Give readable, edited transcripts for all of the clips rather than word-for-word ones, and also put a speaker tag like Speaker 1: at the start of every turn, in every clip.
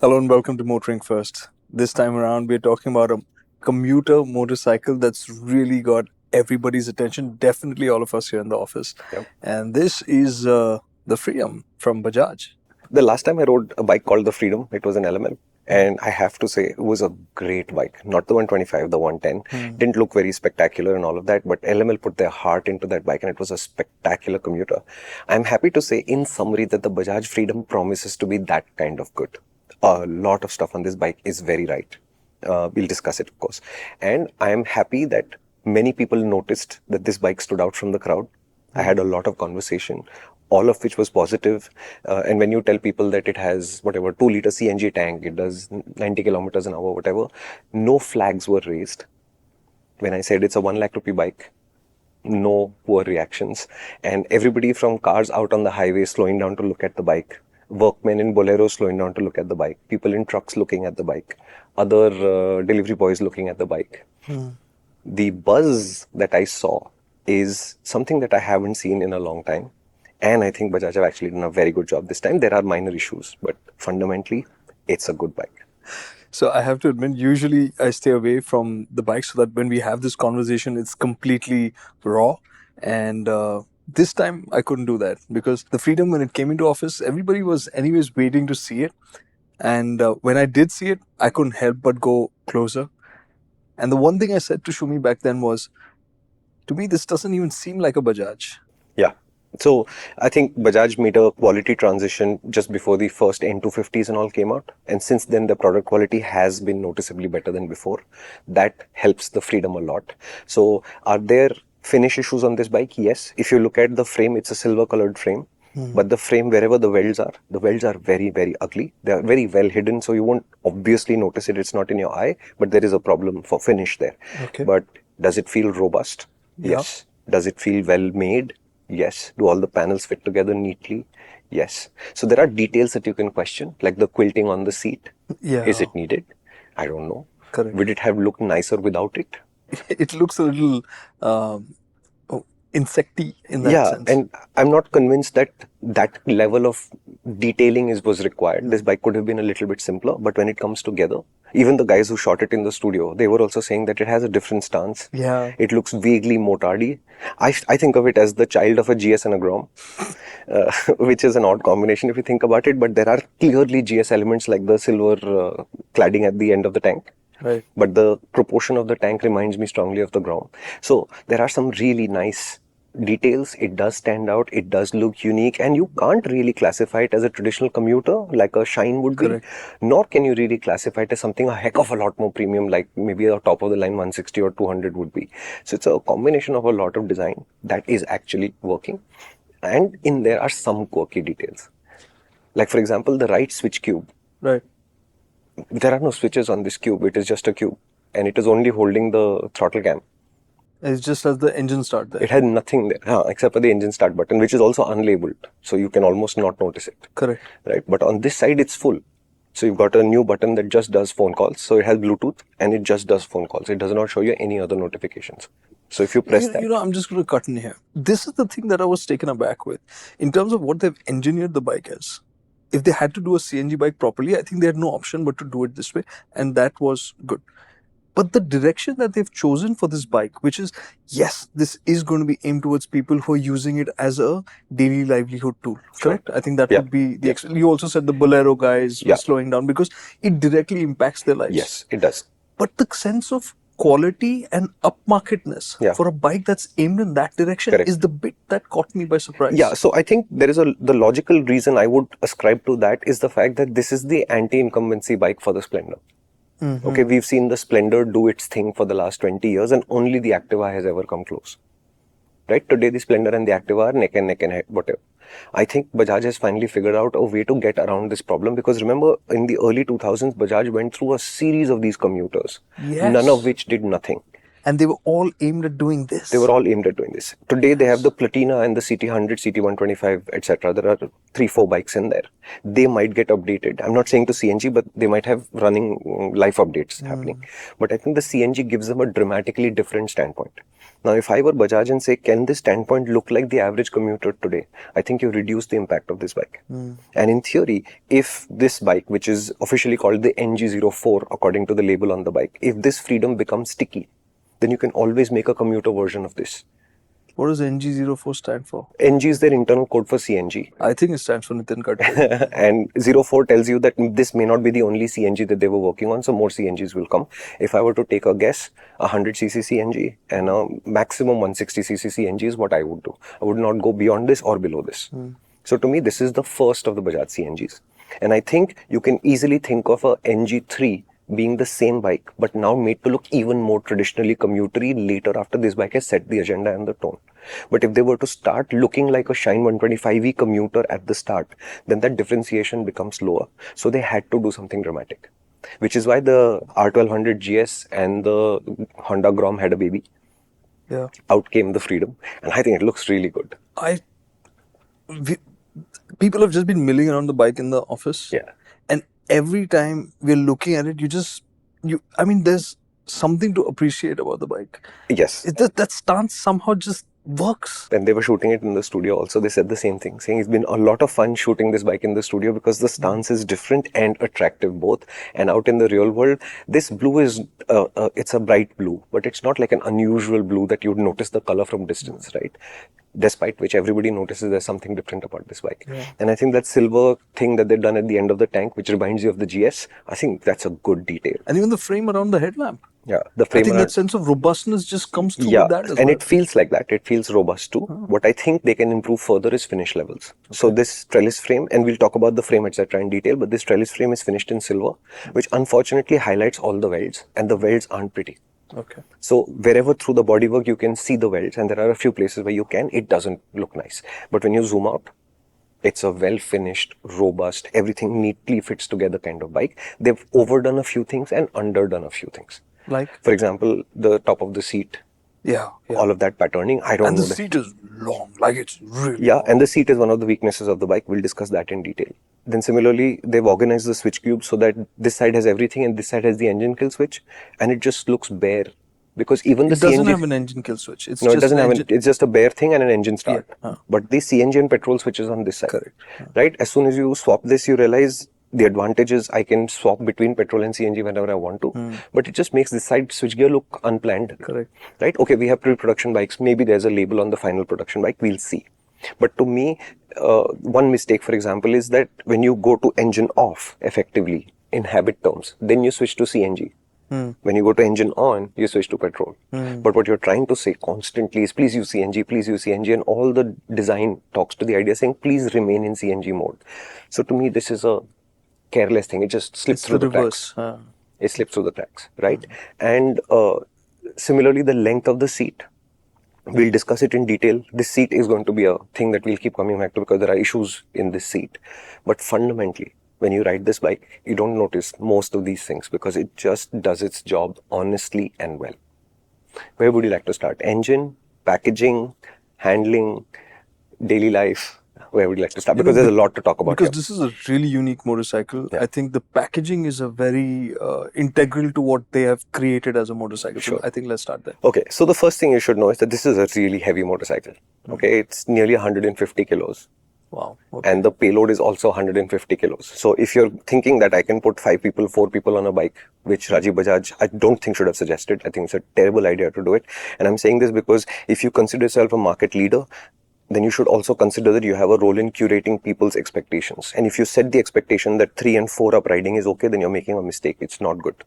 Speaker 1: Hello and welcome to Motorinc First. This time around, we're talking about a commuter motorcycle that's really got everybody's attention, definitely all of us here in the office.
Speaker 2: Yep.
Speaker 1: And this is the Freedom from Bajaj.
Speaker 2: The last time I rode a bike called the Freedom, it was an LML. And I have to say, it was a great bike. Not the 125, the 110. Didn't look very spectacular and all of that, but LML put their heart into that bike and it was a spectacular commuter. I'm happy to say, in summary, that the Bajaj Freedom promises to be that kind of good. A lot of stuff on this bike is very right. We'll discuss it, of course. And I am happy that many people noticed that this bike stood out from the crowd. I had a lot of conversation, all of which was positive. And when you tell people that it has, 2-liter CNG tank, it does 90 kilometers an hour, whatever, no flags were raised. When I said it's a 1 lakh rupee bike, no poor reactions. And everybody from cars out on the highway slowing down to look at the bike. Workmen in boleros slowing down to look at the bike. People in trucks looking at the bike. Other delivery boys looking at the bike. The buzz that I saw is something that I haven't seen in a long time. And I think Bajaj have actually done a very good job this time. There are minor issues, but fundamentally, it's a good bike.
Speaker 1: So I have to admit, usually I stay away from the bike so that when we have this conversation, it's completely raw. And this time I couldn't do that because the Freedom, when it came into office, everybody was anyways waiting to see it. And when I did see it, I couldn't help but go closer. And the one thing I said to Shumi back then was, to me, this doesn't even seem like a Bajaj.
Speaker 2: Yeah. So I think Bajaj made a quality transition just before the first N250s and all came out. And since then, the product quality has been noticeably better than before. That helps the Freedom a lot. So are there finish issues on this bike? Yes. If you look at the frame, it's a silver colored frame. But the frame, wherever the welds are very, very ugly. They are very well hidden, so you won't obviously notice it. It's not in your eye, but there is a problem for finish there.
Speaker 1: Okay.
Speaker 2: But does it feel robust?
Speaker 1: Yeah.
Speaker 2: Yes. Does it feel well made? Yes. Do all the panels fit together neatly? Yes. So there are details that you can question, like the quilting on the seat.
Speaker 1: Yeah.
Speaker 2: Is it needed? I don't know.
Speaker 1: Correct.
Speaker 2: Would it have looked nicer without it?
Speaker 1: It looks a little insecty in that sense.
Speaker 2: And I'm not convinced that that level of detailing was required. This bike could have been a little bit simpler, but when it comes together, even the guys who shot it in the studio, they were also saying that it has a different stance.
Speaker 1: Yeah.
Speaker 2: It looks vaguely motardy. I think of it as the child of a GS and a Grom, which is an odd combination if you think about it, but there are clearly GS elements like the silver cladding at the end of the tank.
Speaker 1: Right.
Speaker 2: But the proportion of the tank reminds me strongly of the Grom. So there are some really nice details. It does stand out. It does look unique, and you can't really classify it as a traditional commuter like a Shine would be.
Speaker 1: Correct.
Speaker 2: Nor can you really classify it as something a heck of a lot more premium, like maybe a top of the line 160 or 200 would be. So it's a combination of a lot of design that is actually working, and in there are some quirky details. Like for example, the right switch cube.
Speaker 1: Right.
Speaker 2: There are no switches on this cube. It is just a cube, and it is only holding the throttle cam.
Speaker 1: It's just as the engine start there.
Speaker 2: It had nothing there, except for the engine start button, which is also unlabeled. So you can almost not notice it.
Speaker 1: Correct.
Speaker 2: Right? But on this side, it's full. So you've got a new button that just does phone calls. So it has Bluetooth and it just does phone calls. It does not show you any other notifications. So if you press that.
Speaker 1: I'm just going to cut in here. This is the thing that I was taken aback with. In terms of what they've engineered the bike as. If they had to do a CNG bike properly, I think they had no option but to do it this way. And that was good. But the direction that they've chosen for this bike, which is, yes, this is going to be aimed towards people who are using it as a daily livelihood tool. Correct? I think that would be the... You also said the Bolero guys were slowing down because it directly impacts their lives.
Speaker 2: Yes, it does.
Speaker 1: But the sense of quality and upmarketness for a bike that's aimed in that direction is the bit that caught me by surprise.
Speaker 2: Yeah, so I think there is the logical reason I would ascribe to that is the fact that this is the anti-incumbency bike for the Splendor. Okay, we've seen the Splendor do its thing for the last 20 years and only the Activa has ever come close. Right? Today the Splendor and the Activa are neck and head, whatever. I think Bajaj has finally figured out a way to get around this problem because remember in the early 2000s, Bajaj went through a series of these commuters, none of which did nothing.
Speaker 1: And they were all aimed at doing this.
Speaker 2: They were all aimed at doing this. Today they have the Platina and the CT100, CT125, etc. There are 3-4 bikes in there. They might get updated. I'm not saying to CNG, but they might have running life updates happening. But I think the CNG gives them a dramatically different standpoint. Now, if I were Bajaj and say, can this standpoint look like the average commuter today? I think you reduce the impact of this bike. And in theory, if this bike, which is officially called the NG04 according to the label on the bike, if this Freedom becomes sticky, then you can always make a commuter version of this.
Speaker 1: What does NG04 stand for?
Speaker 2: NG is their internal code for CNG.
Speaker 1: I think it stands for Nitin Kartikeya.
Speaker 2: And 04 tells you that this may not be the only CNG that they were working on, so more CNGs will come. If I were to take a guess, 100cc CNG and a maximum 160cc CNG is what I would do. I would not go beyond this or below this. So to me, this is the first of the Bajaj CNGs. And I think you can easily think of a NG3 being the same bike, but now made to look even more traditionally commutery later after this bike has set the agenda and the tone. But if they were to start looking like a Shine 125e commuter at the start, then that differentiation becomes lower. So they had to do something dramatic, which is why the R1200 GS and the Honda Grom had a baby.
Speaker 1: Yeah.
Speaker 2: Out came the Freedom, and I think it looks really good.
Speaker 1: People have just been milling around the bike in the office.
Speaker 2: Yeah.
Speaker 1: And every time we're looking at it, there's something to appreciate about the bike.
Speaker 2: Yes.
Speaker 1: That stance somehow just works.
Speaker 2: When they were shooting it in the studio also, they said the same thing, saying it's been a lot of fun shooting this bike in the studio because the stance is different and attractive both. And out in the real world, this blue is, it's a bright blue, but it's not like an unusual blue that you'd notice the color from distance, right? Despite which everybody notices there's something different about this bike.
Speaker 1: Yeah.
Speaker 2: And I think that silver thing that they've done at the end of the tank, which reminds you of the GS, I think that's a good detail.
Speaker 1: And even the frame around the headlamp.
Speaker 2: Yeah, the frame.
Speaker 1: I think that sense of robustness just comes through with that as
Speaker 2: and
Speaker 1: well.
Speaker 2: it feels like that. It feels robust too. What I think they can improve further is finish levels. Okay. So this trellis frame, and we'll talk about the frame etc. in detail, but this trellis frame is finished in silver, which unfortunately highlights all the welds, and the welds aren't pretty.
Speaker 1: Okay.
Speaker 2: So wherever through the bodywork you can see the welds, and there are a few places where you can, it doesn't look nice. But when you zoom out, it's a well-finished, robust, everything neatly fits together kind of bike. They've overdone a few things and underdone a few things.
Speaker 1: Like?
Speaker 2: For example, the top of the seat.
Speaker 1: Yeah.
Speaker 2: All of that patterning. I don't know.
Speaker 1: And the seat is long. Like it's really
Speaker 2: long.
Speaker 1: And
Speaker 2: the seat is one of the weaknesses of the bike. We'll discuss that in detail. Then similarly, they've organized the switch cube so that this side has everything and this side has the engine kill switch. And it just looks bare. Because even the CNG...
Speaker 1: It doesn't have an engine kill switch.
Speaker 2: It doesn't have it's just a bare thing and an engine start. Yeah. But the CNG and petrol switch is on this side.
Speaker 1: Correct.
Speaker 2: Right? As soon as you swap this, you realize the advantage is I can swap between petrol and CNG whenever I want to. But it just makes this side switchgear look unplanned.
Speaker 1: Correct.
Speaker 2: Right? Okay, we have pre-production bikes. Maybe there's a label on the final production bike. We'll see. But to me, one mistake, for example, is that when you go to engine off, effectively, in habit terms, then you switch to CNG. When you go to engine on, you switch to petrol. But what you're trying to say constantly is please use CNG, and all the design talks to the idea saying please remain in CNG mode. So to me, this is a careless thing. It just slips through the cracks. It slips through the cracks, right? And similarly, the length of the seat. We'll discuss it in detail. This seat is going to be a thing that we'll keep coming back to because there are issues in this seat. But fundamentally, when you ride this bike, you don't notice most of these things because it just does its job honestly and well. Where would you like to start? Engine, packaging, handling, daily life? Where would you like to start? Because there's a lot to talk about
Speaker 1: because this is a really unique motorcycle. I think the packaging is a very integral to what they have created as a motorcycle.
Speaker 2: Sure.
Speaker 1: So I think let's start there.
Speaker 2: Okay, so the first thing you should know is that this is a really heavy motorcycle. Okay, it's nearly 150 kilos.
Speaker 1: Wow. Okay.
Speaker 2: And the payload is also 150 kilos. So if you're thinking that I can put 4 people on a bike, which Rajiv Bajaj, I don't think should have suggested. I think it's a terrible idea to do it. And I'm saying this because if you consider yourself a market leader, then you should also consider that you have a role in curating people's expectations. And if you set the expectation that 3 and 4 up riding is okay, then you're making a mistake. It's not good.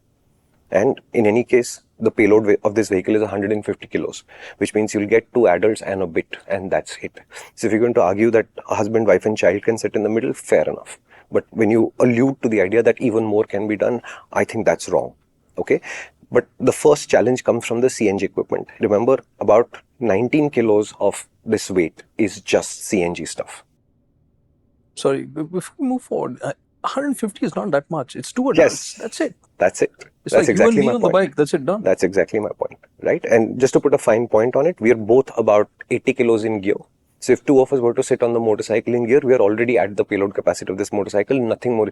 Speaker 2: And in any case, the payload of this vehicle is 150 kilos, which means you'll get 2 adults and a bit, and that's it. So if you're going to argue that a husband, wife and child can sit in the middle, fair enough. But when you allude to the idea that even more can be done, I think that's wrong. Okay? But the first challenge comes from the CNG equipment. Remember, about 19 kilos of this weight is just CNG stuff.
Speaker 1: Sorry, before we move forward, 150 is not that much. It's 2 adults.
Speaker 2: Yes.
Speaker 1: That's it.
Speaker 2: That's it.
Speaker 1: It's
Speaker 2: That's
Speaker 1: like
Speaker 2: exactly
Speaker 1: you and me
Speaker 2: my
Speaker 1: on
Speaker 2: point.
Speaker 1: the bike. That's it, done.
Speaker 2: That's exactly my point, right? And just to put a fine point on it, we are both about 80 kilos in gear. So if 2 of us were to sit on the motorcycle in gear, we are already at the payload capacity of this motorcycle. Nothing more.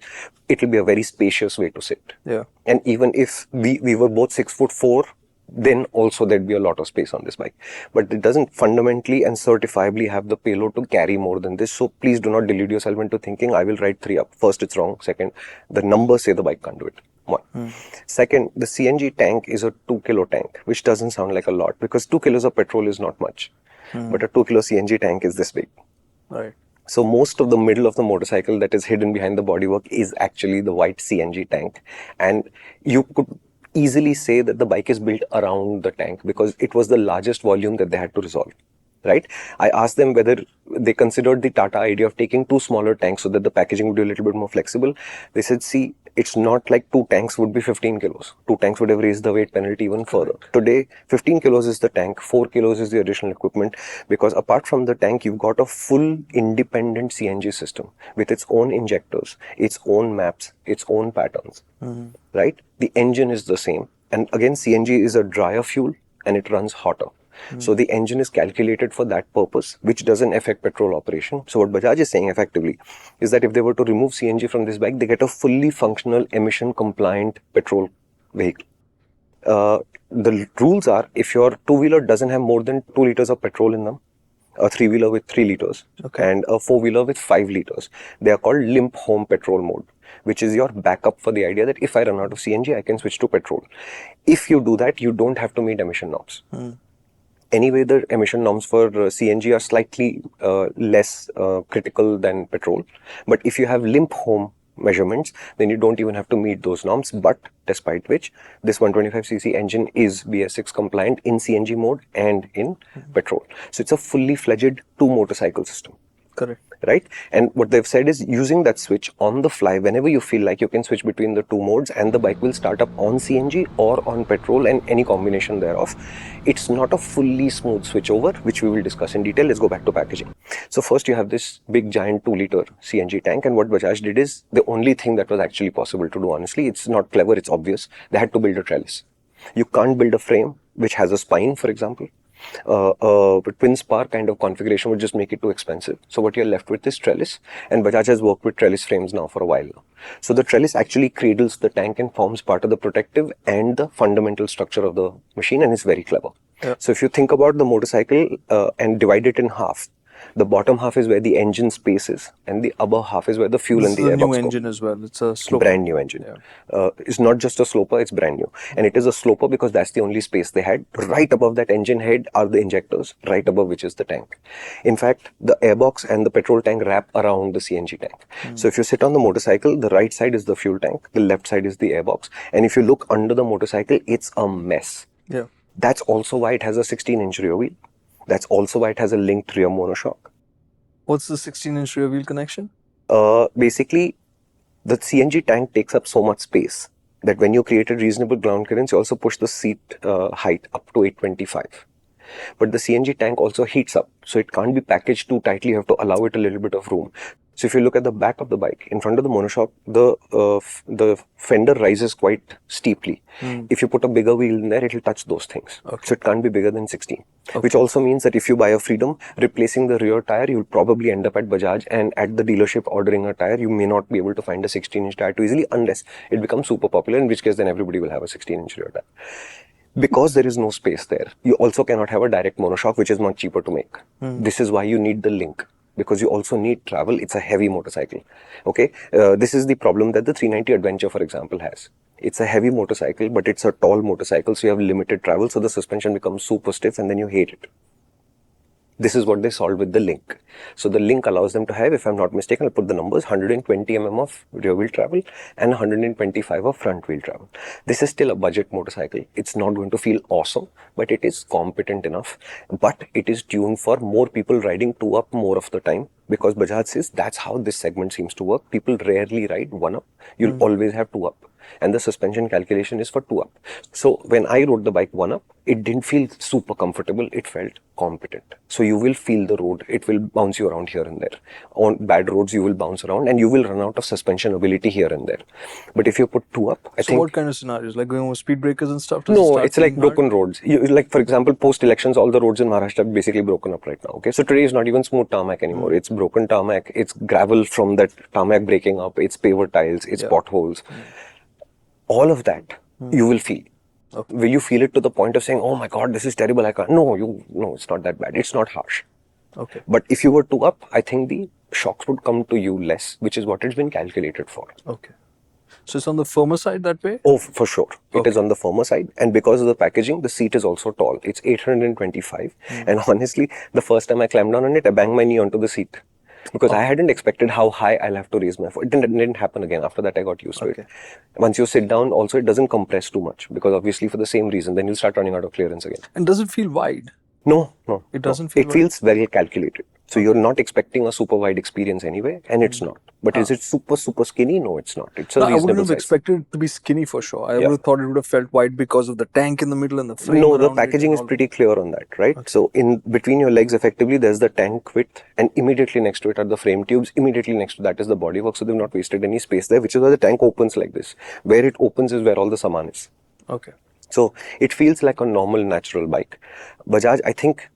Speaker 2: It will be a very spacious way to sit.
Speaker 1: Yeah.
Speaker 2: And even if we were both 6'4", then also there'd be a lot of space on this bike. But it doesn't fundamentally and certifiably have the payload to carry more than this. So please do not delude yourself into thinking I will ride 3 up. First, it's wrong. Second, the numbers say the bike can't do it. One. Second, the CNG tank is a 2 kilo tank, which doesn't sound like a lot because 2 kilos of petrol is not much. But a 2 kilo CNG tank is this big.
Speaker 1: Right.
Speaker 2: So most of the middle of the motorcycle that is hidden behind the bodywork is actually the white CNG tank. And you could easily say that the bike is built around the tank because it was the largest volume that they had to resolve. Right? I asked them whether they considered the Tata idea of taking 2 smaller tanks so that the packaging would be a little bit more flexible. They said, see, it's not like 2 tanks would be 15 kilos. 2 tanks would have raised the weight penalty even further. Today, 15 kilos is the tank, 4 kilos is the additional equipment, because apart from the tank, you've got a full independent CNG system with its own injectors, its own maps, its own patterns. Right? The engine is the same. And again, CNG is a drier fuel and it runs hotter. So the engine is calculated for that purpose, which doesn't affect petrol operation. So what Bajaj is saying effectively is that if they were to remove CNG from this bike, they get a fully functional emission compliant petrol vehicle. The rules are if your two-wheeler doesn't have more than 2 liters of petrol in them, a three-wheeler with 3 liters and a four-wheeler with 5 liters, they are called limp home petrol mode, which is your backup for the idea that if I run out of CNG, I can switch to petrol. If you do that, you don't have to meet emission norms. Anyway, the emission norms for CNG are slightly less critical than petrol. But if you have limp home measurements, then you don't even have to meet those norms. But despite which, this 125cc engine is BS6 compliant in CNG mode and in petrol. So it's a fully fledged 2-motorcycle system.
Speaker 1: Correct.
Speaker 2: Right? And what they've said is using that switch on the fly, whenever you feel like you can switch between the 2 modes and the bike will start up on CNG or on petrol and any combination thereof. It's not a fully smooth switch over, which we will discuss in detail. Let's go back to packaging. So first you have this big giant 2-liter CNG tank, and what Bajaj did is the only thing that was actually possible to do, honestly. It's not clever, it's obvious. They had to build a trellis. You can't build a frame which has a spine, for example. A twin spar kind of configuration would just make it too expensive. So what you're left with is trellis, and Bajaj has worked with trellis frames now for a while now. So the trellis actually cradles the tank and forms part of the protective and the fundamental structure of the machine, and is very clever. So if you think about the motorcycle and divide it in half, the bottom half is where the engine space is, and the upper half is where the fuel and the airbox go.
Speaker 1: It's a new engine as well. It's a sloper.
Speaker 2: Brand new engine. It's not just a sloper, it's brand new. And it is a sloper because that's the only space they had. Right above that engine head are the injectors, right above which is the tank. In fact, the airbox and the petrol tank wrap around the CNG tank. So if you sit on the motorcycle, the right side is the fuel tank, the left side is the airbox. And if you look under the motorcycle, it's a mess.
Speaker 1: Yeah.
Speaker 2: That's also why it has a 16-inch rear wheel. That's also why it has a linked rear monoshock.
Speaker 1: What's the 16-inch rear wheel connection?
Speaker 2: Basically, the CNG tank takes up so much space that when you create a reasonable ground clearance, you also push the seat height up to 825. But the CNG tank also heats up, so it can't be packaged too tightly. You have to allow it a little bit of room. So if you look at the back of the bike, in front of the monoshock, the fender rises quite steeply. If you put a bigger wheel in there, it will touch those things. So it can't be bigger than 16. Which also means that if you buy a Freedom, replacing the rear tire, you'll probably end up at Bajaj, and at the dealership ordering a tire, you may not be able to find a 16-inch tire too easily unless it becomes super popular, in which case then everybody will have a 16-inch rear tire. Because there is no space there, you also cannot have a direct monoshock, which is much cheaper to make. This is why you need the link, because you also need travel. It's a heavy motorcycle. Okay, this is the problem that the 390 Adventure, for example, has. It's a heavy motorcycle, but it's a tall motorcycle, so you have limited travel, so the suspension becomes super stiff and then you hate it. This is what they solved with the link. So the link allows them to have, if I'm not mistaken, I'll put the numbers, 120 mm of rear wheel travel and 125 of front wheel travel. This is still a budget motorcycle. It's not going to feel awesome, but it is competent enough. But it is tuned for more people riding 2 up more of the time, because Bajaj says that's how this segment seems to work. People rarely ride 1 up. You'll always have 2 up. And the suspension calculation is for 2 up. So when I rode the bike 1 up, it didn't feel super comfortable. It felt competent. So you will feel the road. It will bounce you around here and there. On bad roads, you will bounce around and you will run out of suspension ability here and there. But if you put 2 up, I think...
Speaker 1: So what kind of scenarios? Like going over speed breakers and stuff?
Speaker 2: No, it's like broken roads. Like, for example, post-elections, all the roads in Maharashtra are basically broken up right now. Okay, so today is not even smooth tarmac anymore. It's broken tarmac. It's gravel from that tarmac breaking up. It's paver tiles. It's potholes. All of that you will feel.
Speaker 1: Okay.
Speaker 2: Will you feel it to the point of saying, oh my God, this is terrible, I can't? No, it's not that bad. It's not harsh.
Speaker 1: Okay.
Speaker 2: But if you were to up, I think the shocks would come to you less, which is what it's been calculated for.
Speaker 1: Okay. So it's on the firmer side that way?
Speaker 2: Oh, for sure. It is
Speaker 1: Okay.
Speaker 2: on the firmer side. And because of the packaging, the seat is also tall. It's 825. And honestly, the first time I climbed down on it, I banged my knee onto the seat. Because I hadn't expected how high I'll have to raise my foot. It didn't happen again. After that, I got used to it. Once you sit down, also, it doesn't compress too much. Because obviously, for the same reason, then you'll start running out of clearance again.
Speaker 1: And does it feel wide?
Speaker 2: No.
Speaker 1: It doesn't feel
Speaker 2: It feels very calculated. So you're not expecting a super wide experience anyway, and it's not. But is it super, super skinny? No, it's not. It's a
Speaker 1: No, I
Speaker 2: reasonable
Speaker 1: wouldn't have
Speaker 2: size.
Speaker 1: expected it to be skinny for sure. I would have thought it would have felt wide because of the tank in the middle and the frame.
Speaker 2: No, the
Speaker 1: around
Speaker 2: packaging
Speaker 1: it
Speaker 2: is pretty clear on that, right? So in between your legs, effectively, there's the tank width, and immediately next to it are the frame tubes. Immediately next to that is the bodywork. So they've not wasted any space there, which is why the tank opens like this. Where it opens is where all the saman is.
Speaker 1: Okay.
Speaker 2: So it feels like a normal, natural bike. Bajaj, I think,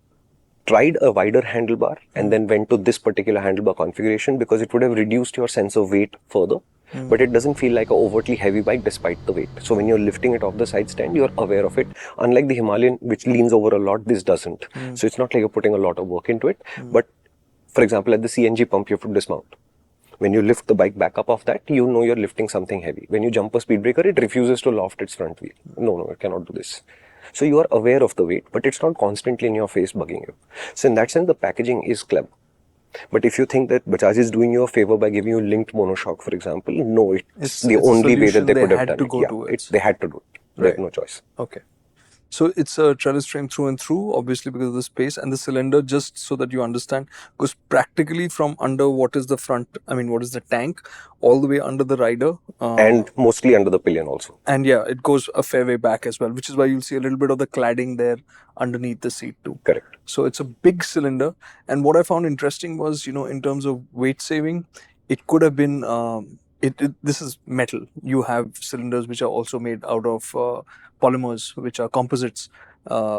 Speaker 2: tried a wider handlebar and then went to this particular handlebar configuration because it would have reduced your sense of weight further. But it doesn't feel like an overtly heavy bike despite the weight. So when you're lifting it off the side stand, you're aware of it. Unlike the Himalayan, which leans over a lot, this doesn't. So it's not like you're putting a lot of work into it. But for example, at the CNG pump, you have to dismount. When you lift the bike back up off that, you know you're lifting something heavy. When you jump a speed breaker, it refuses to loft its front wheel. No, it cannot do this. So you are aware of the weight, but it's not constantly in your face bugging you. So in that sense, the packaging is clever. But if you think that Bajaj is doing you a favor by giving you linked monoshock, for example, no, it's the only way that they could have done it. They had to do it. They had no choice.
Speaker 1: Okay. So it's a trellis frame through and through, obviously because of the space, and the cylinder, just so that you understand, goes practically from under what is the front, what is the tank, all the way under the rider.
Speaker 2: And mostly under the pillion also.
Speaker 1: And yeah, it goes a fair way back as well, which is why you'll see a little bit of the cladding there underneath the seat too.
Speaker 2: Correct.
Speaker 1: So it's a big cylinder. And what I found interesting was, in terms of weight saving, it could have been, this is metal. You have cylinders which are also made out of polymers, which are composites,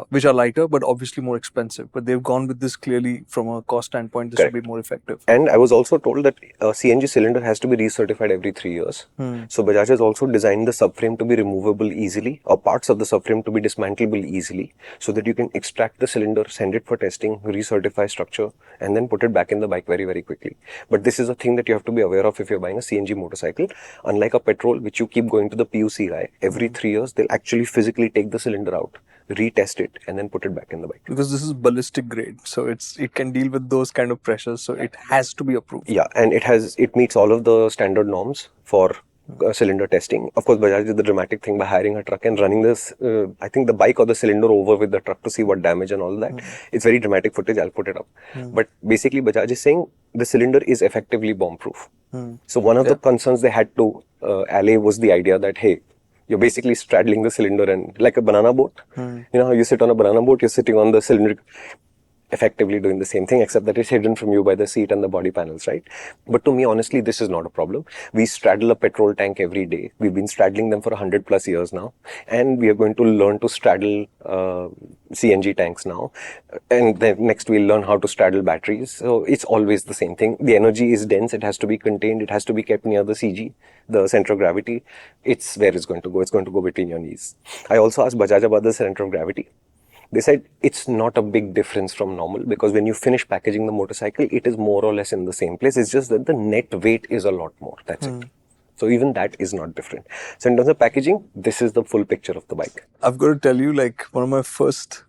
Speaker 1: which are lighter, but obviously more expensive. But they've gone with this clearly from a cost standpoint, this will be more effective.
Speaker 2: And I was also told that a CNG cylinder has to be recertified every 3 years. So Bajaj has also designed the subframe to be removable easily, or parts of the subframe to be dismantleable easily, so that you can extract the cylinder, send it for testing, recertify structure, and then put it back in the bike very, very quickly. But this is a thing that you have to be aware of if you're buying a CNG motorcycle. Unlike a petrol, which you keep going to the PUC guy, every 3 years, they'll actually physically take the cylinder out, retest it, and then put it back in the bike.
Speaker 1: Because this is ballistic grade, so it can deal with those kind of pressures, so it has to be approved.
Speaker 2: Yeah, and it meets all of the standard norms for cylinder testing. Of course, Bajaj did the dramatic thing by hiring a truck and running this, I think the bike or the cylinder over with the truck to see what damage and all that. It's very dramatic footage, I'll put it up. But basically, Bajaj is saying the cylinder is effectively bomb-proof. So one of the concerns they had to allay was the idea that, hey, you're basically straddling the cylinder and like a banana boat. You know how you sit on a banana boat, you're sitting on the cylinder, effectively doing the same thing, except that it's hidden from you by the seat and the body panels, right? But to me, honestly, this is not a problem. We straddle a petrol tank every day. We've been straddling them for 100 plus years now. And we are going to learn to straddle CNG tanks now. And then next we'll learn how to straddle batteries. So it's always the same thing. The energy is dense. It has to be contained. It has to be kept near the CG, the center of gravity. It's where it's going to go. It's going to go between your knees. I also asked Bajaj about the center of gravity. They said it's not a big difference from normal because when you finish packaging the motorcycle, it is more or less in the same place. It's just that the net weight is a lot more. That's it. So even that is not different. So in terms of packaging, this is the full picture of the bike.
Speaker 1: I've got to tell you, like one of my first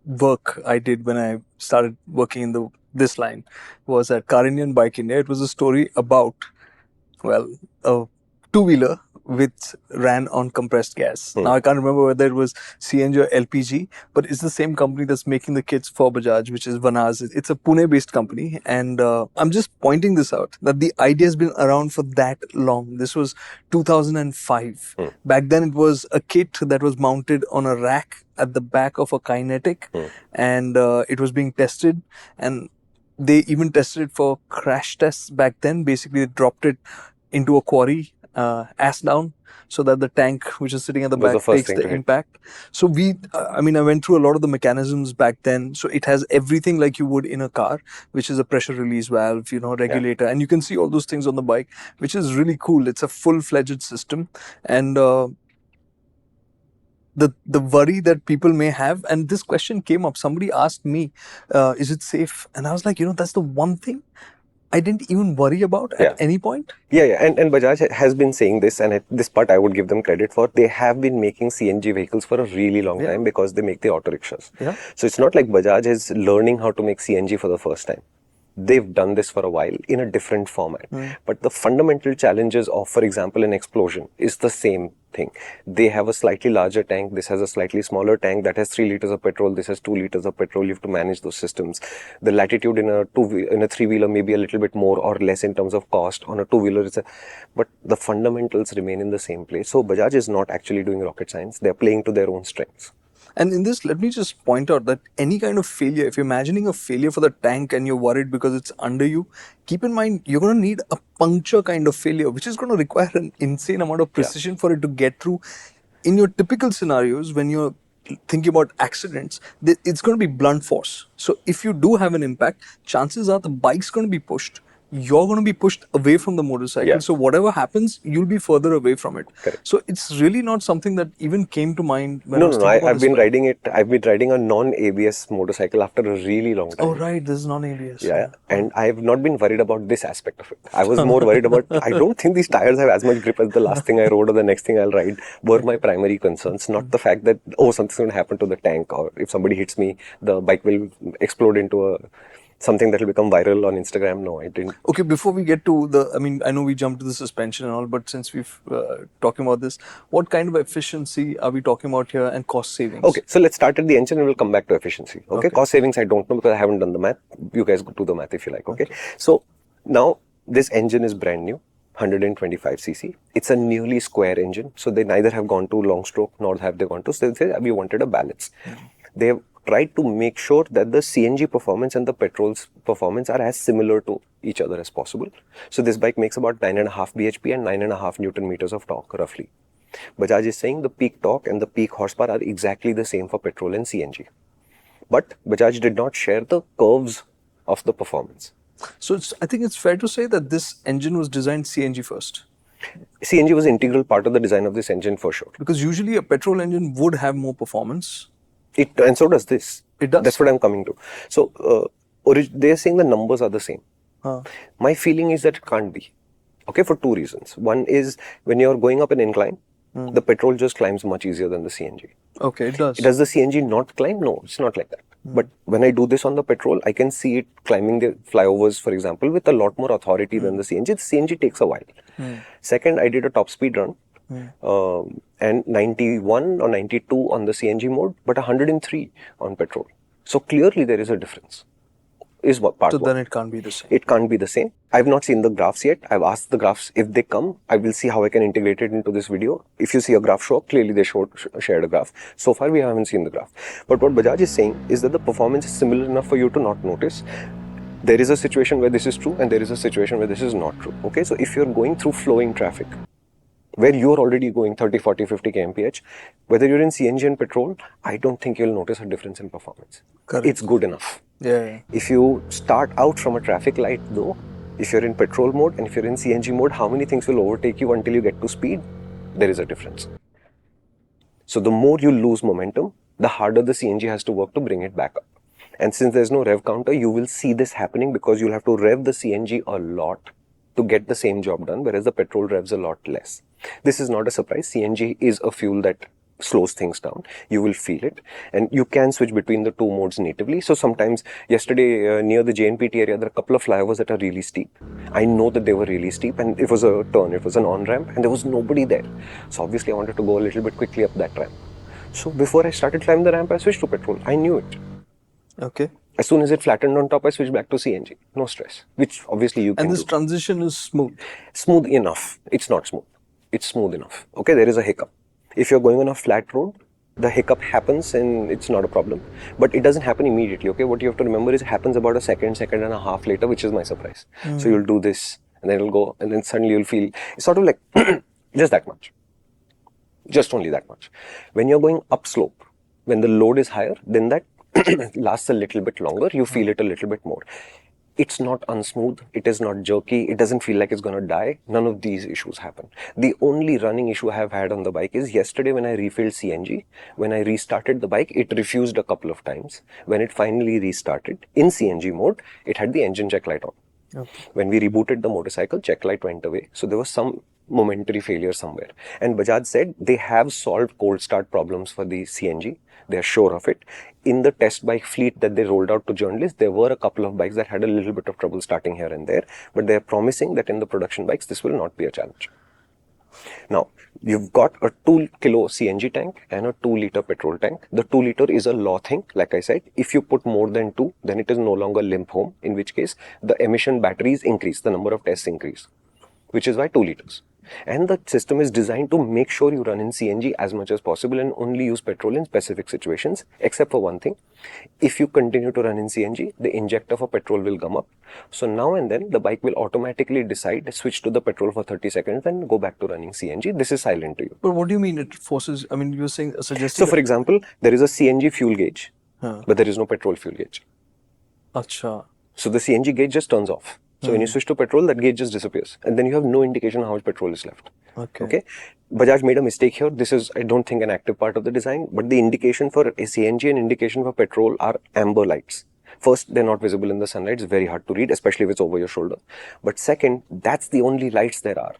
Speaker 1: work I did when I started working in this line was at Car Indian Bike India. It was a story about, well, a two-wheeler which ran on compressed gas. Now I can't remember whether it was CNG or LPG, but it's the same company that's making the kits for Bajaj, which is Vanaz. It's a Pune-based company, and I'm just pointing this out that the idea has been around for that long. This was 2005. Back then, it was a kit that was mounted on a rack at the back of a Kinetic, and it was being tested, and they even tested it for crash tests back then. Basically, they dropped it into a quarry, ass down, so that the tank which is sitting at the back takes the impact. So I went through a lot of the mechanisms back then. So it has everything like you would in a car, which is a pressure release valve, regulator. And you can see all those things on the bike, which is really cool. It's a full-fledged system. And the worry that people may have. And this question came up. Somebody asked me, is it safe? And I was like, that's the one thing I didn't even worry about at any point.
Speaker 2: Yeah. And Bajaj has been saying this, and this part I would give them credit for. They have been making CNG vehicles for a really long time because they make the auto rickshaws.
Speaker 1: Yeah.
Speaker 2: So it's not like Bajaj is learning how to make CNG for the first time. They've done this for a while in a different format. But the fundamental challenges of, for example, an explosion is the same thing. They have a slightly larger tank. This has a slightly smaller tank that has 3 liters of petrol. This has 2 liters of petrol. You have to manage those systems. The latitude in a three-wheeler may be a little bit more or less in terms of cost. On a two-wheeler, but the fundamentals remain in the same place. So Bajaj is not actually doing rocket science. They're playing to their own strengths.
Speaker 1: And in this, let me just point out that any kind of failure, if you're imagining a failure for the tank and you're worried because it's under you, keep in mind you're going to need a puncture kind of failure, which is going to require an insane amount of precision for it to get through. In your typical scenarios, when you're thinking about accidents, it's going to be blunt force. So if you do have an impact, chances are the bike's going to be pushed. You're going to be pushed away from the motorcycle. So whatever happens, you'll be further away from it.
Speaker 2: Correct.
Speaker 1: So it's really not something that even came to mind when
Speaker 2: No,
Speaker 1: I was thinking about
Speaker 2: I've
Speaker 1: this
Speaker 2: been
Speaker 1: bike.
Speaker 2: riding it. I've been riding a non-ABS motorcycle after a really long time.
Speaker 1: Oh, right. This is non-ABS.
Speaker 2: Yeah. And I've not been worried about this aspect of it. I was more worried about, I don't think these tires have as much grip as the last thing I rode or the next thing I'll ride were my primary concerns. Not the fact that, something's going to happen to the tank, or if somebody hits me, the bike will explode into something that will become viral on Instagram. No, I didn't.
Speaker 1: Okay, before we get to I know we jumped to the suspension and all, but since we've talking about this, what kind of efficiency are we talking about here and cost savings?
Speaker 2: Okay, so let's start at the engine and we'll come back to efficiency. Okay, cost savings I don't know because I haven't done the math. You guys do the math if you like. Okay. So now this engine is brand new. 125cc. It's a newly square engine, so they neither have gone to long stroke nor have they gone to. So they say we wanted a balance. They have tried to make sure that the CNG performance and the petrol's performance are as similar to each other as possible. So this bike makes about 9.5 bhp and 9.5 Newton meters of torque roughly. Bajaj is saying the peak torque and the peak horsepower are exactly the same for petrol and CNG. But Bajaj did not share the curves of the performance.
Speaker 1: So I think it's fair to say that this engine was designed CNG first.
Speaker 2: CNG was an integral part of the design of this engine for sure.
Speaker 1: Because usually a petrol engine would have more performance.
Speaker 2: And so does this.
Speaker 1: It does.
Speaker 2: That's what I'm coming to. So they're saying the numbers are the same. My feeling is that it can't be. Okay, for two reasons. One is when you're going up an incline, the petrol just climbs much easier than the CNG.
Speaker 1: Okay, it does.
Speaker 2: Does the CNG not climb? No, it's not like that. But when I do this on the petrol, I can see it climbing the flyovers, for example, with a lot more authority than the CNG. The CNG takes a while. Second, I did a top speed run and 91 or 92 on the CNG mode, but 103 on petrol. So clearly there is a difference. Is what part.
Speaker 1: So then it can't be the same.
Speaker 2: It can't be the same. I've not seen the graphs yet. I've asked the graphs. If they come, I will see how I can integrate it into this video. If you see a graph show up, clearly they shared a graph. So far, we haven't seen the graph. But what Bajaj is saying is that the performance is similar enough for you to not notice. There is a situation where this is true and there is a situation where this is not true. Okay, so if you're going through flowing traffic, where you're already going 30, 40, 50 kmph, whether you're in CNG and petrol, I don't think you'll notice a difference in performance.
Speaker 1: Correct.
Speaker 2: It's good enough.
Speaker 1: Yeah.
Speaker 2: If you start out from a traffic light though, if you're in petrol mode and if you're in CNG mode, how many things will overtake you until you get to speed? There is a difference. So the more you lose momentum, the harder the CNG has to work to bring it back up. And since there's no rev counter, you will see this happening because you'll have to rev the CNG a lot to get the same job done, whereas the petrol revs a lot less. This is not a surprise. CNG is a fuel that slows things down. You will feel it, and you can switch between the two modes natively. So sometimes, yesterday near the JNPT area, there are a couple of flyovers that are really steep. I know that they were really steep, and it was a turn, it was an on-ramp, and there was nobody there. So obviously I wanted to go a little bit quickly up that ramp. So before I started climbing the ramp, I switched to petrol. I knew it.
Speaker 1: Okay.
Speaker 2: As soon as it flattened on top, I switched back to CNG. No stress, which obviously you can do.
Speaker 1: And this transition is smooth?
Speaker 2: Smooth enough. It's not smooth. It's smooth enough. Okay, there is a hiccup. If you're going on a flat road, the hiccup happens and it's not a problem. But it doesn't happen immediately, okay? What you have to remember is it happens about a second and a half later, which is my surprise. So you'll do this, and then it'll go, and then suddenly you'll feel, it's sort of like, just that much. Just only that much. When you're going upslope, when the load is higher, then that lasts a little bit longer, you feel it a little bit more. It's not unsmooth, it is not jerky, it doesn't feel like it's going to die. None of these issues happen. The only running issue I have had on the bike is yesterday when I refilled CNG, when I restarted the bike, it refused a couple of times. When it finally restarted in CNG mode, it had the engine check light on. Okay. When we rebooted the motorcycle, check light went away. So there was some momentary failure somewhere. And Bajaj said they have solved cold start problems for the CNG. They are sure of it. In the test bike fleet that they rolled out to journalists, there were a couple of bikes that had a little bit of trouble starting here and there. But they are promising that in the production bikes, this will not be a challenge. Now, you've got a 2 kilo CNG tank and a 2 liter petrol tank. The 2 liter is a law thing. Like I said, if you put more than 2, then it is no longer limp home, in which case the emission batteries increase, the number of tests increase, which is why 2 liters. And the system is designed to make sure you run in CNG as much as possible and only use petrol in specific situations, except for one thing. If you continue to run in CNG, the injector for petrol will come up. So now and then, the bike will automatically decide, switch to the petrol for 30 seconds and go back to running CNG. This is silent to you.
Speaker 1: But what do you mean it forces, I mean, you're saying, suggesting...
Speaker 2: So for example, there is a CNG fuel gauge, but there is no petrol fuel gauge.
Speaker 1: Achha.
Speaker 2: So the CNG gauge just turns off. So when you switch to petrol, that gauge just disappears. And then you have no indication how much petrol is left. Okay. Bajaj made a mistake here. This is, I don't think, an active part of the design. But the indication for a CNG and indication for petrol are amber lights. First, they're not visible in the sunlight. It's very hard to read, especially if it's over your shoulder. But second, that's the only lights there are.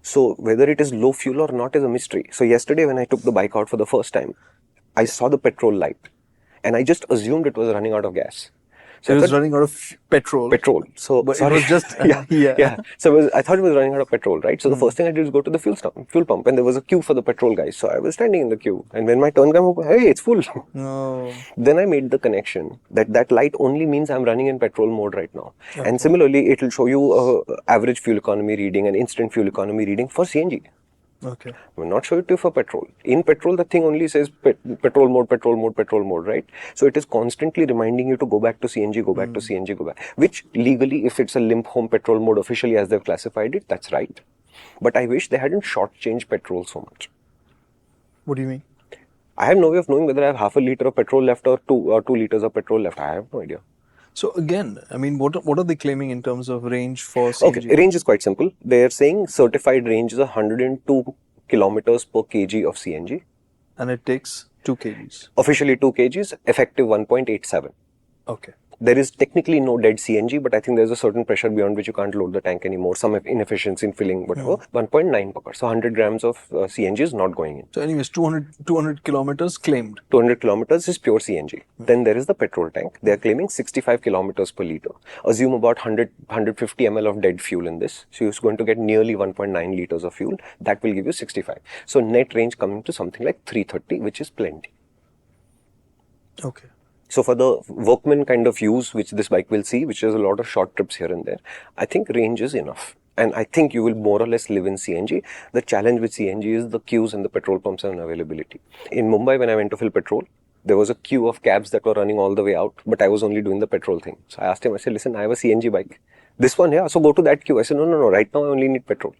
Speaker 2: So whether it is low fuel or not is a mystery. So yesterday when I took the bike out for the first time, I saw the petrol light. And I just assumed it was running out of gas.
Speaker 1: So it was running out of petrol.
Speaker 2: So
Speaker 1: but it was just
Speaker 2: yeah. So I thought it was running out of petrol, right? So the first thing I did was go to the fuel pump, and there was a queue for the petrol guys. So I was standing in the queue, and when my turn came up, hey, it's full.
Speaker 1: No.
Speaker 2: Then I made the connection that light only means I'm running in petrol mode right now. Okay. And similarly, it will show you average fuel economy reading and instant fuel economy reading for CNG.
Speaker 1: Okay.
Speaker 2: Will not show it to you for petrol. In petrol, the thing only says petrol mode, right? So it is constantly reminding you to go back to CNG, go back to CNG, go back. Which legally, if it's a limp home petrol mode officially as they've classified it, that's right. But I wish they hadn't shortchanged petrol so much.
Speaker 1: What do you mean?
Speaker 2: I have no way of knowing whether I have half a liter of petrol left or 2 liters of petrol left. I have no idea.
Speaker 1: So again, I mean, what are they claiming in terms of range for CNG?
Speaker 2: Okay, range is quite simple. They are saying certified range is 102 kilometers per kg of CNG.
Speaker 1: And it takes 2 kgs.
Speaker 2: Officially 2 kgs, effective 1.87.
Speaker 1: Okay.
Speaker 2: There is technically no dead CNG, but I think there's a certain pressure beyond which you can't load the tank anymore. Some inefficiency in filling, whatever. 1.9 pakad. So 100 grams of CNG is not going in.
Speaker 1: So anyways, 200 kilometers claimed.
Speaker 2: 200 kilometers is pure CNG. Then there is the petrol tank. They are claiming 65 kilometers per liter. Assume about 150 ml of dead fuel in this. So you're going to get nearly 1.9 liters of fuel. That will give you 65. So net range coming to something like 330, which is plenty.
Speaker 1: Okay.
Speaker 2: So for the workman kind of use, which this bike will see, which is a lot of short trips here and there, I think range is enough. And I think you will more or less live in CNG. The challenge with CNG is the queues and the petrol pumps and availability. In Mumbai, when I went to fill petrol, there was a queue of cabs that were running all the way out, but I was only doing the petrol thing. So I asked him, I said, listen, I have a CNG bike. This one, yeah, so go to that queue. I said, no, right now I only need petrol.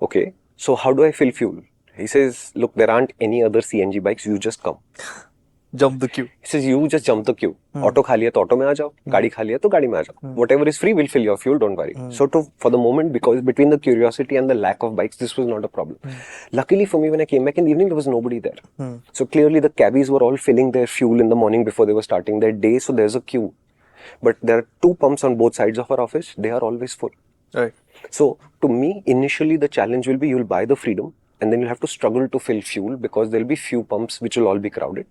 Speaker 2: Okay, so how do I fill fuel? He says, look, there aren't any other CNG bikes, you just come.
Speaker 1: Jump the queue.
Speaker 2: He says, you just jump the queue. Auto khali hai to auto mein aa jao. Gaadi khali hai to gaadi mein aa jao. Whatever is free will fill your fuel, don't worry. So for the moment, because between the curiosity and the lack of bikes, this was not a problem. Luckily for me, when I came back in the evening, there was nobody there. So clearly the cabbies were all filling their fuel in the morning before they were starting their day. So there's a queue. But there are 2 pumps on both sides of our office. They are always full.
Speaker 1: Right.
Speaker 2: So to me, initially the challenge will be you'll buy the Freedom and then you'll have to struggle to fill fuel because there'll be few pumps which will all be crowded.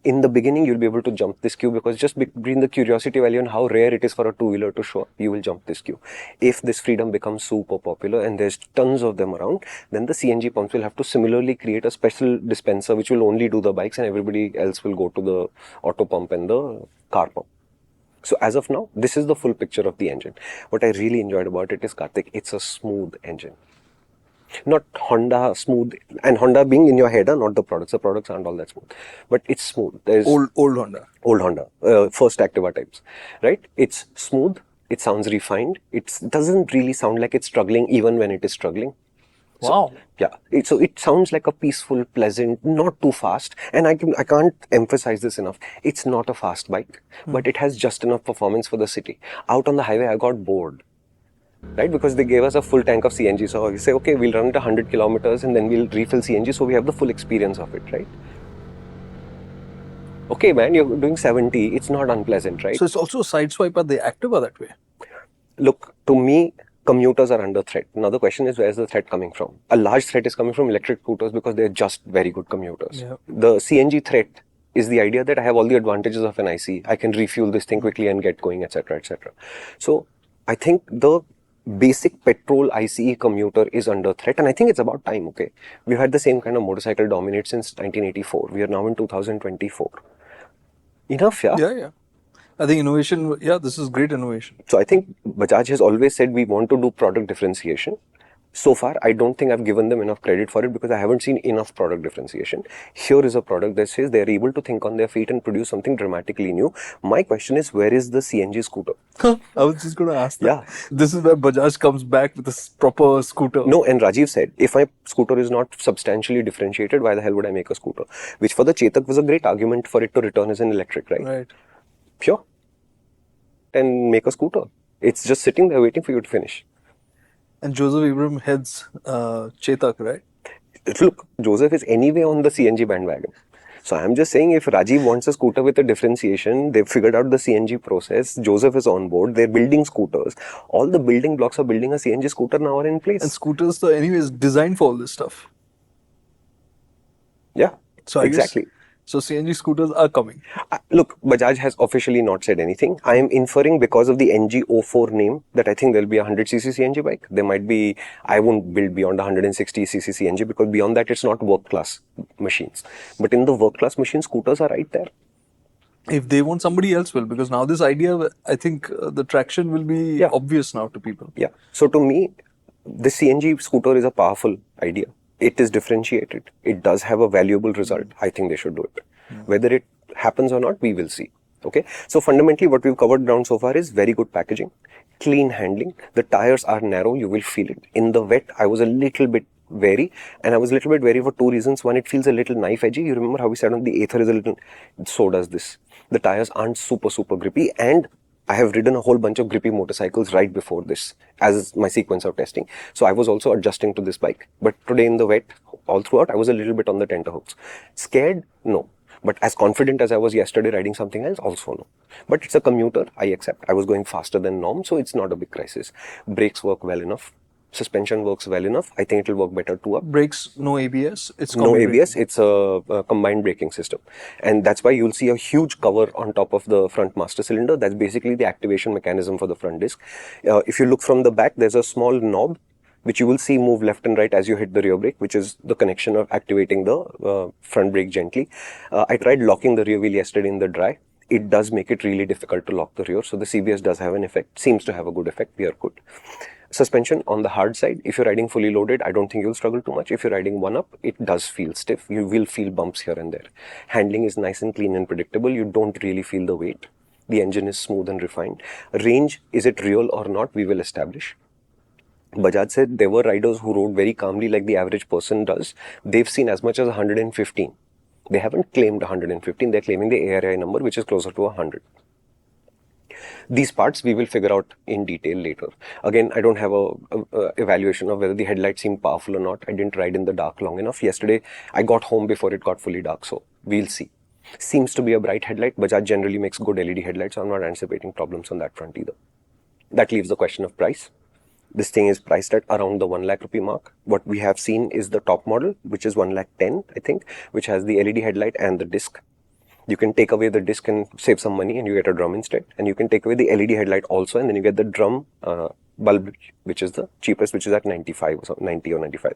Speaker 2: In the beginning, you'll be able to jump this queue because just between the curiosity value and how rare it is for a two-wheeler to show up, you will jump this queue. If this Freedom becomes super popular and there's tons of them around, then the CNG pumps will have to similarly create a special dispenser which will only do the bikes and everybody else will go to the auto pump and the car pump. So as of now, this is the full picture of the engine. What I really enjoyed about it is, Kartik, it's a smooth engine. Not Honda smooth, and Honda being in your head, not the products. The products aren't all that smooth, but it's smooth. There's
Speaker 1: old Honda.
Speaker 2: Old Honda, first Activa types, right? It's smooth. It sounds refined. It doesn't really sound like it's struggling even when it is struggling.
Speaker 1: Wow.
Speaker 2: Yeah, so it sounds like a peaceful, pleasant, not too fast. And I can't emphasize this enough. It's not a fast bike, but it has just enough performance for the city. Out on the highway, I got bored, right? Because they gave us a full tank of CNG. So we say, okay, we'll run it 100 kilometers and then we'll refill CNG. So we have the full experience of it, right? Okay, man, you're doing 70. It's not unpleasant, right?
Speaker 1: So it's also a side swipe. Are they active or that way?
Speaker 2: Look, to me, commuters are under threat. Now the question is, where's the threat coming from? A large threat is coming from electric scooters because they're just very good commuters.
Speaker 1: Yeah.
Speaker 2: The CNG threat is the idea that I have all the advantages of an IC. I can refuel this thing quickly and get going, etc., etc. So I think the basic petrol ICE commuter is under threat, and I think it's about time. Okay, we've had the same kind of motorcycle dominate since 1984. We are now in 2024. Enough, yeah.
Speaker 1: Yeah. I think innovation, this is great innovation.
Speaker 2: So I think Bajaj has always said we want to do product differentiation. So far, I don't think I've given them enough credit for it because I haven't seen enough product differentiation. Here is a product that says they're able to think on their feet and produce something dramatically new. My question is, where is the CNG scooter?
Speaker 1: I was just going to ask that.
Speaker 2: Yeah.
Speaker 1: This is where Bajaj comes back with a proper scooter.
Speaker 2: No, and Rajiv said, if my scooter is not substantially differentiated, why the hell would I make a scooter? Which for the Chetak was a great argument for it to return as an electric, right?
Speaker 1: Right.
Speaker 2: Sure. And make a scooter. It's just sitting there waiting for you to finish.
Speaker 1: And Joseph Ibrahim heads Chetak, right?
Speaker 2: Look, Joseph is anyway on the CNG bandwagon. So I'm just saying, if Rajiv wants a scooter with a differentiation, they've figured out the CNG process, Joseph is on board, they're building scooters. All the building blocks of building a CNG scooter now are in place.
Speaker 1: And scooters, though, anyways, designed for all this stuff.
Speaker 2: Yeah,
Speaker 1: so
Speaker 2: exactly.
Speaker 1: So CNG scooters are coming.
Speaker 2: Look, Bajaj has officially not said anything. I am inferring because of the NG04 name that I think there'll be a 100cc CNG bike. There might be, I won't build beyond 160cc CNG because beyond that it's not work-class machines. But in the work-class machine, scooters are right there.
Speaker 1: If they want, somebody else will, because now this idea, I think the traction will be obvious now to people.
Speaker 2: Yeah. So to me, the CNG scooter is a powerful idea. It is differentiated. It does have a valuable result. I think they should do it. Whether it happens or not, we will see. Okay. So fundamentally, what we've covered down so far is very good packaging, clean handling. The tires are narrow. You will feel it. In the wet, I was a little bit wary, and I was a little bit wary for two reasons. One, it feels a little knife edgy. You remember how we said on the Aether is a little, so does this. The tires aren't super grippy, and I have ridden a whole bunch of grippy motorcycles right before this as my sequence of testing. So I was also adjusting to this bike. But today in the wet, all throughout, I was a little bit on the tenterhooks. Scared? No. But as confident as I was yesterday riding something else, also no. But it's a commuter, I accept. I was going faster than norm, so it's not a big crisis. Brakes work well enough. Suspension works well enough. I think it will work better too up.
Speaker 1: Brakes, no ABS. It's
Speaker 2: no ABS. Braking. It's a combined braking system, and that's why you'll see a huge cover on top of the front master cylinder. That's basically the activation mechanism for the front disc. If you look from the back, there's a small knob which you will see move left and right as you hit the rear brake, which is the connection of activating the front brake gently. I tried locking the rear wheel yesterday in the dry. It does make it really difficult to lock the rear, so the CBS does have an effect. Seems to have a good effect. We are good. Suspension on the hard side, if you're riding fully loaded, I don't think you'll struggle too much. If you're riding one up, it does feel stiff. You will feel bumps here and there. Handling is nice and clean and predictable. You don't really feel the weight. The engine is smooth and refined. Range, is it real or not? We will establish. Bajaj said there were riders who rode very calmly like the average person does. They've seen as much as 115. They haven't claimed 115. They're claiming the ARI number, which is closer to 100. These parts we will figure out in detail later. Again, I don't have a evaluation of whether the headlights seem powerful or not. I didn't ride in the dark long enough. Yesterday, I got home before it got fully dark, so we'll see. Seems to be a bright headlight. Bajaj generally makes good LED headlights, so I'm not anticipating problems on that front either. That leaves the question of price. This thing is priced at around the 1 lakh rupee mark. What we have seen is the top model, which is 1,10,000, I think, which has the LED headlight and the disc. You can take away the disc and save some money and you get a drum instead. And you can take away the LED headlight also and then you get the drum bulb, which is the cheapest, which is at 95 or 90 or 95.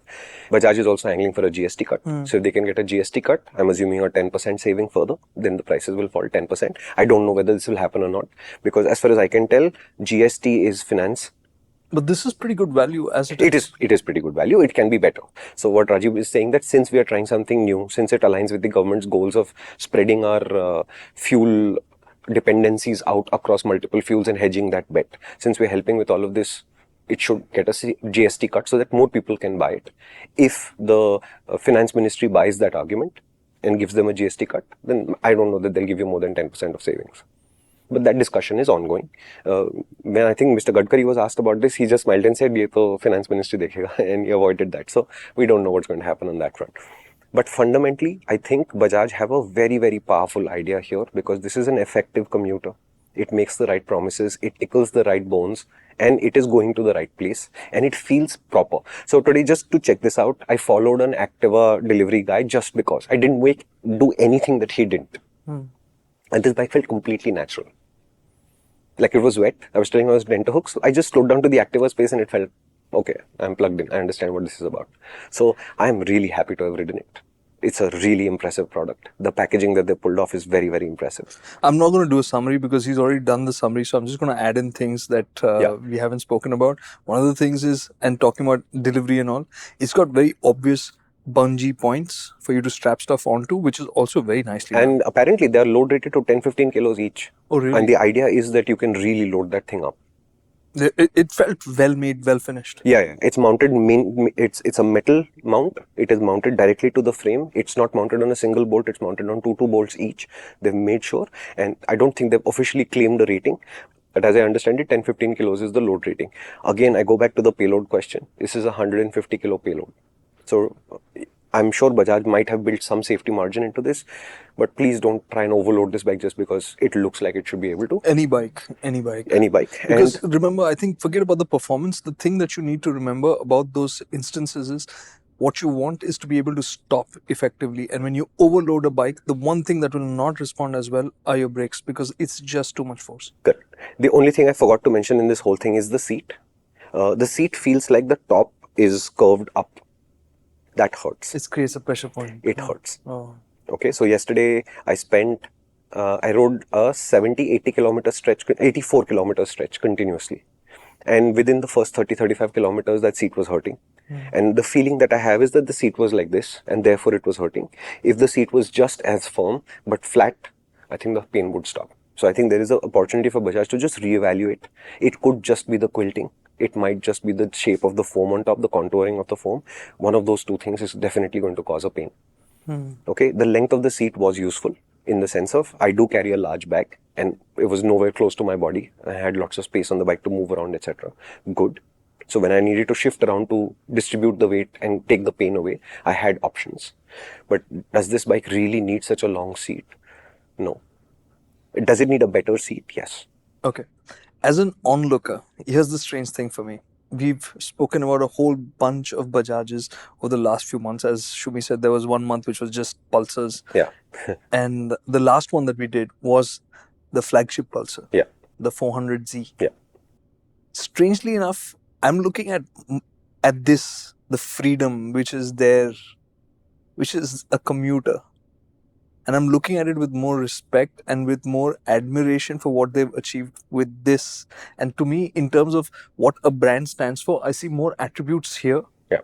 Speaker 2: Bajaj is also angling for a GST cut. So if they can get a GST cut, I'm assuming a 10% saving further, then the prices will fall 10%. I don't know whether this will happen or not, because as far as I can tell, GST is finance.
Speaker 1: But this is pretty good value as it is.
Speaker 2: It is pretty good value. It can be better. So what Rajiv is saying, that since we are trying something new, since it aligns with the government's goals of spreading our fuel dependencies out across multiple fuels and hedging that bet, since we're helping with all of this it should get a GST cut so that more people can buy it. If the finance ministry buys that argument and gives them a GST cut, then I don't know that they'll give you more than 10% of savings. But that discussion is ongoing. When I think Mr. Gadkari was asked about this, he just smiled and said, "Ye to finance ministry dekhega," and he avoided that. So we don't know what's going to happen on that front. But fundamentally, I think Bajaj have a very, very powerful idea here because this is an effective commuter. It makes the right promises, it tickles the right bones, and it is going to the right place, and it feels proper. So today, just to check this out, I followed an Activa delivery guy just because I didn't do anything that he didn't. And this bike felt completely natural. Like it was wet. I was telling him I was tenterhooks. I just slowed down to the Activa space and it felt, okay, I'm plugged in. I understand what this is about. So I'm really happy to have ridden it. It's a really impressive product. The packaging that they pulled off is very, very impressive.
Speaker 1: I'm not going to do a summary because he's already done the summary. So I'm just going to add in things that we haven't spoken about. One of the things is, and talking about delivery and all, it's got very obvious bungee points for you to strap stuff onto, which is also very nicely done.
Speaker 2: And apparently they are load rated to 10-15 kilos each.
Speaker 1: Oh, really?
Speaker 2: And the idea is that you can really load that thing up.
Speaker 1: It felt well made, well finished.
Speaker 2: Yeah. It's mounted, it's a metal mount. It is mounted directly to the frame. It's not mounted on a single bolt. It's mounted on two bolts each. They've made sure. And I don't think they've officially claimed a rating. But as I understand it, 10-15 kilos is the load rating. Again, I go back to the payload question. This is a 150 kilo payload. So I'm sure Bajaj might have built some safety margin into this, but please don't try and overload this bike just because it looks like it should be able to.
Speaker 1: Any bike. Because remember, I think, forget about the performance. The thing that you need to remember about those instances is what you want is to be able to stop effectively. And when you overload a bike, the one thing that will not respond as well are your brakes because it's just too much force.
Speaker 2: Correct. The only thing I forgot to mention in this whole thing is the seat. The seat feels like the top is curved up. That hurts.
Speaker 1: It creates a pressure point.
Speaker 2: It hurts. Okay, so yesterday I rode a 70-80 kilometer stretch, 84 kilometer stretch continuously. And within the first 30-35 kilometers, that seat was hurting. And the feeling that I have is that the seat was like this, and therefore it was hurting. If the seat was just as firm, but flat, I think the pain would stop. So I think there is an opportunity for Bajaj to just reevaluate. It could just be the quilting. It might just be the shape of the foam on top, the contouring of the foam. One of those two things is definitely going to cause a pain. Okay, the length of the seat was useful in the sense of I do carry a large bag and it was nowhere close to my body. I had lots of space on the bike to move around, etc. Good. So when I needed to shift around to distribute the weight and take the pain away, I had options. But does this bike really need such a long seat? No. Does it need a better seat? Yes.
Speaker 1: Okay. As an onlooker, here's the strange thing for me. We've spoken about a whole bunch of Bajajes over the last few months. As Shumi said, there was 1 month which was just Pulsars.
Speaker 2: Yeah.
Speaker 1: And the last one that we did was the flagship Pulsar.
Speaker 2: Yeah.
Speaker 1: The 400Z.
Speaker 2: Yeah.
Speaker 1: Strangely enough, I'm looking at this, the Freedom, which is a commuter. And I'm looking at it with more respect and with more admiration for what they've achieved with this. And to me, in terms of what a brand stands for, I see more attributes here.
Speaker 2: Yeah.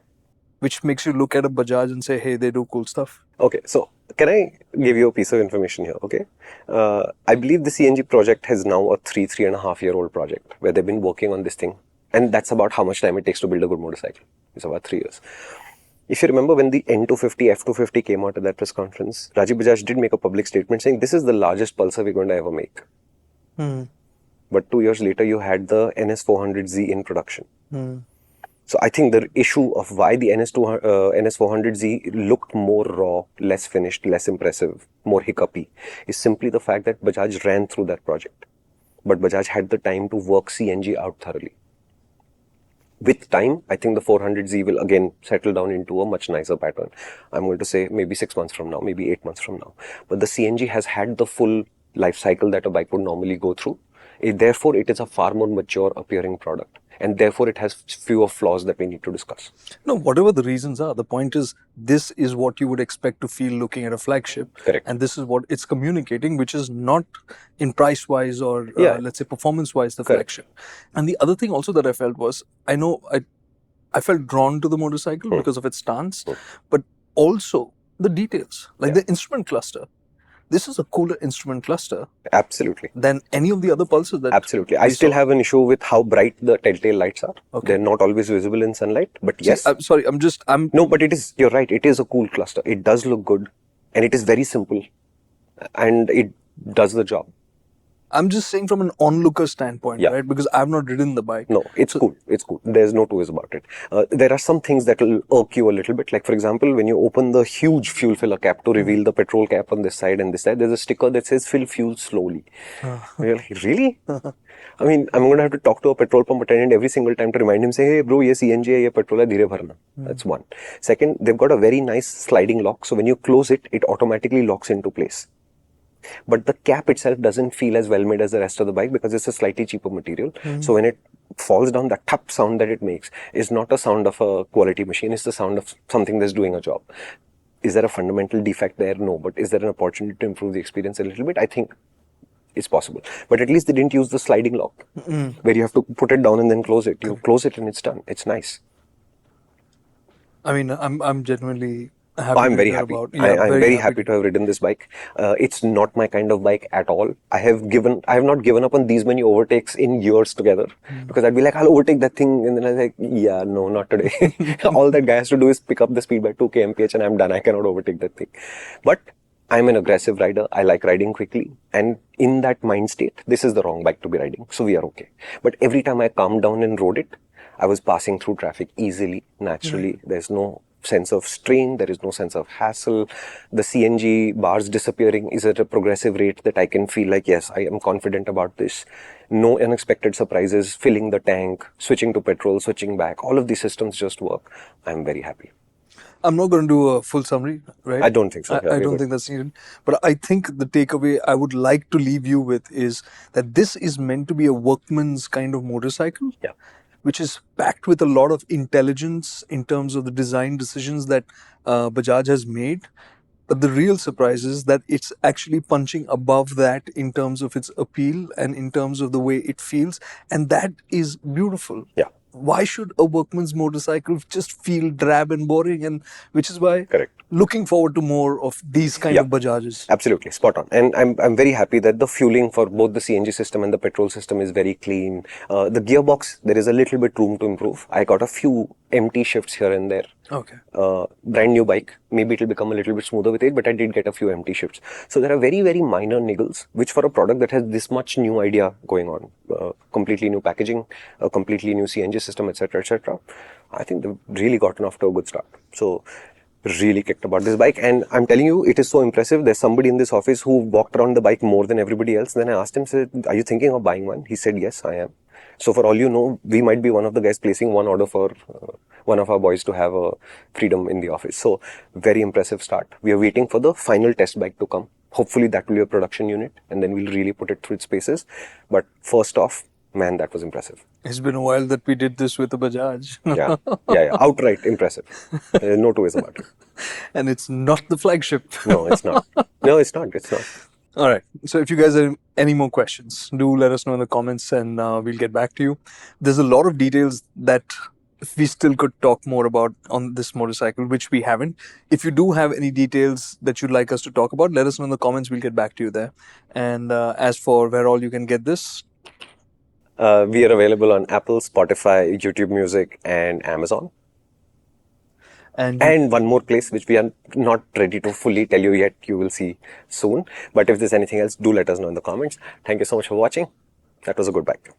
Speaker 1: Which makes you look at a Bajaj and say, hey, they do cool stuff.
Speaker 2: Okay, so can I give you a piece of information here, okay? I believe the CNG project has now a 3.5-year-old project where they've been working on this thing. And that's about how much time it takes to build a good motorcycle. It's about 3 years. If you remember when the N250, F250 came out at that press conference, Rajiv Bajaj did make a public statement saying, this is the largest Pulsar we're going to ever make. But 2 years later, you had the NS400Z in production. So I think the issue of why the NS400Z looked more raw, less finished, less impressive, more hiccupy, is simply the fact that Bajaj ran through that project. But Bajaj had the time to work CNG out thoroughly. With time, I think the 400Z will again settle down into a much nicer pattern. I'm going to say maybe 6 months from now, maybe 8 months from now. But the CNG has had the full life cycle that a bike would normally go through. Therefore, it is a far more mature appearing product. And therefore, it has fewer flaws that we need to discuss.
Speaker 1: No, whatever the reasons are, the point is, this is what you would expect to feel looking at a flagship.
Speaker 2: Correct.
Speaker 1: And this is what it's communicating, which is not in price-wise or, let's say, performance-wise, the flagship. And the other thing also that I felt was, I know I felt drawn to the motorcycle because of its stance, but also the details, like the instrument cluster. this is a cooler instrument cluster
Speaker 2: Absolutely.
Speaker 1: than any of the other pulsars that
Speaker 2: Absolutely. I
Speaker 1: we
Speaker 2: still
Speaker 1: saw.
Speaker 2: have an issue with how bright the telltale lights are.
Speaker 1: Okay.
Speaker 2: They're not always visible in sunlight, but
Speaker 1: See,
Speaker 2: yes.
Speaker 1: I'm sorry, I'm
Speaker 2: No, but it is, you're right, it is a cool cluster. It does look good and it is very simple and it does the job.
Speaker 1: I'm just saying from an onlooker standpoint,
Speaker 2: Yeah.
Speaker 1: right? Because I've not ridden the bike.
Speaker 2: No, it's cool. It's cool. There's no two ways about it. There are some things that will irk you a little bit. Like, for example, when you open the huge fuel filler cap to reveal the petrol cap on this side and this side, there's a sticker that says fill fuel slowly. You're like, really? I mean, I'm going to have to talk to a petrol pump attendant every single time to remind him, say, hey, bro, ye CNG hai, ye petrol hai, dheere bharna. That's one. Second, they've got a very nice sliding lock. So when you close it, it automatically locks into place. But the cap itself doesn't feel as well made as the rest of the bike because it's a slightly cheaper material. So when it falls down, that tap sound that it makes is not a sound of a quality machine. It's the sound of something that's doing a job. Is there a fundamental defect there? No. But is there an opportunity to improve the experience a little bit? I think it's possible. But at least they didn't use the sliding lock where you have to put it down and then close it. You close it and it's done. It's nice.
Speaker 1: I mean, I'm genuinely happy.
Speaker 2: I'm
Speaker 1: to
Speaker 2: very
Speaker 1: hear
Speaker 2: happy.
Speaker 1: About,
Speaker 2: I'm very happy to have ridden this bike. It's not my kind of bike at all. I have not given up on these many overtakes in years together because I'd be like, I'll overtake that thing. And then I was like, yeah, no, not today. All that guy has to do is pick up the speed by 2 kmph and I'm done. I cannot overtake that thing. But I'm an aggressive rider. I like riding quickly. And in that mind state, this is the wrong bike to be riding. So we are okay. But every time I calmed down and rode it, I was passing through traffic easily, naturally. There's no sense of strain, there is no sense of hassle. The CNG bars disappearing is at a progressive rate that I can feel like, yes, I am confident about this. No unexpected surprises, filling the tank, switching to petrol, switching back. All of these systems just work. I'm very happy.
Speaker 1: I'm not going to do a full summary, right?
Speaker 2: I don't think so.
Speaker 1: I don't think that's needed. But I think the takeaway I would like to leave you with is that this is meant to be a workman's kind of motorcycle.
Speaker 2: Yeah.
Speaker 1: Which is packed with a lot of intelligence in terms of the design decisions that Bajaj has made. But the real surprise is that it's actually punching above that in terms of its appeal and in terms of the way it feels. And that is beautiful.
Speaker 2: Yeah.
Speaker 1: Why should a workman's motorcycle just feel drab and boring? And which is why looking forward to more of these kind of Bajajes.
Speaker 2: Absolutely, spot on. And I'm very happy that the fueling for both the CNG system and the petrol system is very clean. The gearbox, there is a little bit room to improve. I got a few empty shifts here and there.
Speaker 1: Okay.
Speaker 2: Brand new bike. Maybe it'll become a little bit smoother with age, but I did get a few empty shifts. So there are very, very minor niggles, which for a product that has this much new idea going on, completely new packaging, a completely new CNG system, etc., etc., I think they've really gotten off to a good start. So really kicked about this bike, and I'm telling you, it is so impressive. There's somebody in this office who walked around the bike more than everybody else. Then I asked him, said, are you thinking of buying one? He said, yes, I am. So for all you know, we might be one of the guys placing one order for one of our boys to have a Freedom in the office. So very impressive start. We are waiting for the final test bike to come. Hopefully that will be a production unit and then we'll really put it through its paces. But first off, man, that was impressive.
Speaker 1: It's been a while that we did this with a Bajaj.
Speaker 2: Yeah. Outright impressive. No two ways about it.
Speaker 1: And it's not the flagship.
Speaker 2: No, it's not. No, it's not. It's not.
Speaker 1: All right. So if you guys have any more questions, do let us know in the comments and we'll get back to you. There's a lot of details that we still could talk more about on this motorcycle, which we haven't. If you do have any details that you'd like us to talk about, let us know in the comments. We'll get back to you there. And as for where all you can get this,
Speaker 2: we are available on Apple, Spotify, YouTube Music, and Amazon. And one more place which we are not ready to fully tell you yet, you will see soon. But if there's anything else, do let us know in the comments. Thank you so much for watching. That was a good bike.